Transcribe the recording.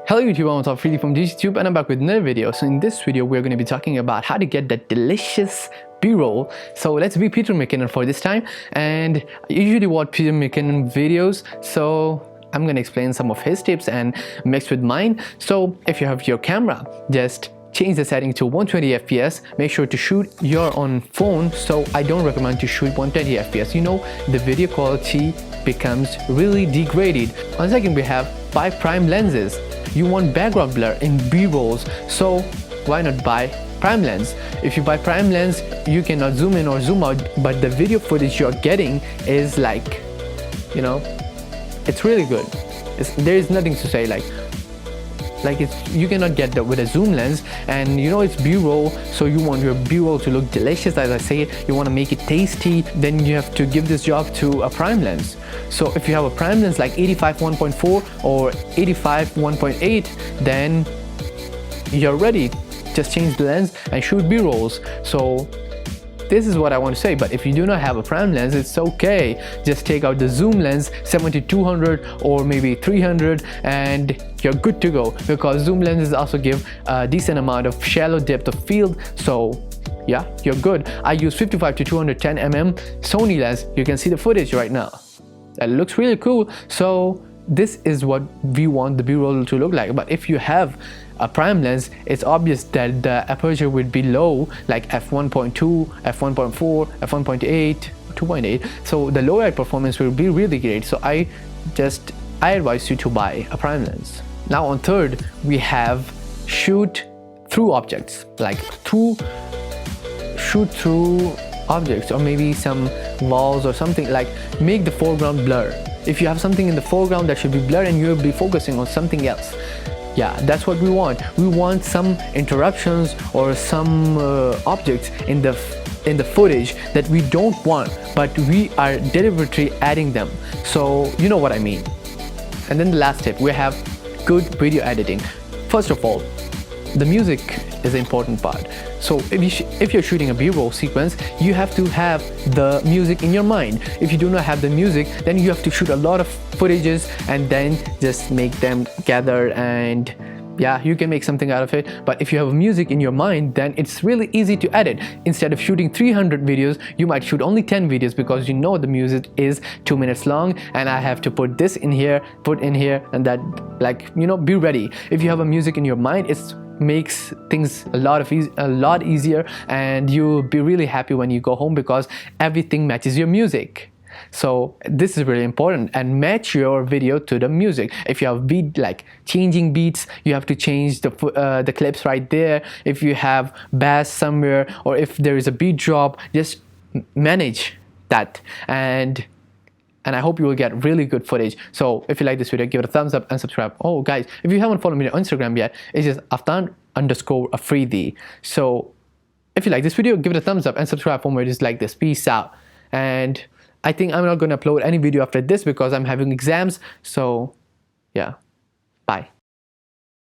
Hello YouTube, I'm Freely from YouTube and I'm back with another video. So in this video we're going to be talking about how to get that delicious b-roll. So let's be Peter McKinnon for this time, and I usually watch Peter McKinnon videos, so I'm going to explain some of his tips and mixed with mine. So if you have your camera, just change the setting to 120 fps. Make sure to shoot your own phone. So I don't recommend to shoot 120 fps. You know, the video quality becomes really degraded. On second, we have 5 prime lenses. You want background blur in b-rolls, so why not buy prime lens? If you buy prime lens, you cannot zoom in or zoom out, but the video footage you're getting is like, you know, it's really good. There is nothing to say, you cannot get that with a zoom lens. And you know, it's b-roll, so you want your b-roll to look delicious, as I say. You want to make it tasty, then you have to give this job to a prime lens. So if you have a prime lens like 85 1.4 or 85 1.8, then you're ready. Just change the lens and shoot b-rolls. So this is what I want to say. But if you do not have a prime lens, it's okay. Just take out the zoom lens 70-200 or maybe 300 and you're good to go, because zoom lenses also give a decent amount of shallow depth of field. So yeah, you're good. I use 55-210 mm Sony lens. You can see the footage right now. That looks really cool. So this is what we want the b-roll to look like. But if you have a prime lens, it's obvious that the aperture would be low, like f1.2, f1.4, f1.8, 2.8. So the low light performance will be really great. So I advise you to buy a prime lens. Now on third, we have shoot through objects, like shoot through objects, or maybe some walls or something. Like, make the foreground blur. If you have something in the foreground, that should be blurred and you'll be focusing on something else. Yeah, that's what we want. We want some interruptions or some objects in the footage that we don't want, but we are deliberately adding them. So you know what I mean. And then the last tip, we have good video editing. First of all, the music is the important part. So if you're shooting a b-roll sequence, you have to have the music in your mind. If you do not have the music, then you have to shoot a lot of footages and then just make them gather, and yeah, you can make something out of it. But if you have music in your mind, then it's really easy to edit. Instead of shooting 300 videos, you might shoot only 10 videos, because you know the music is 2 minutes long and I have to put this in here, put in here, and that, like, you know, be ready. If you have a music in your mind, it makes things a lot easier, and you'll be really happy when you go home, because everything matches your music. So this is really important, and match your video to the music. If you have beat, like changing beats, you have to change the clips right there. If you have bass somewhere, or if there is a beat drop, just manage that, and I hope you will get really good footage. So if you like this video, give it a thumbs up and subscribe. Oh guys, if you haven't followed me on Instagram yet, it's just Aftan_Afridi. So if you like this video, give it a thumbs up and subscribe for more videos like this. Peace out. And I think I'm not going to upload any video after this because I'm having exams. So yeah, bye.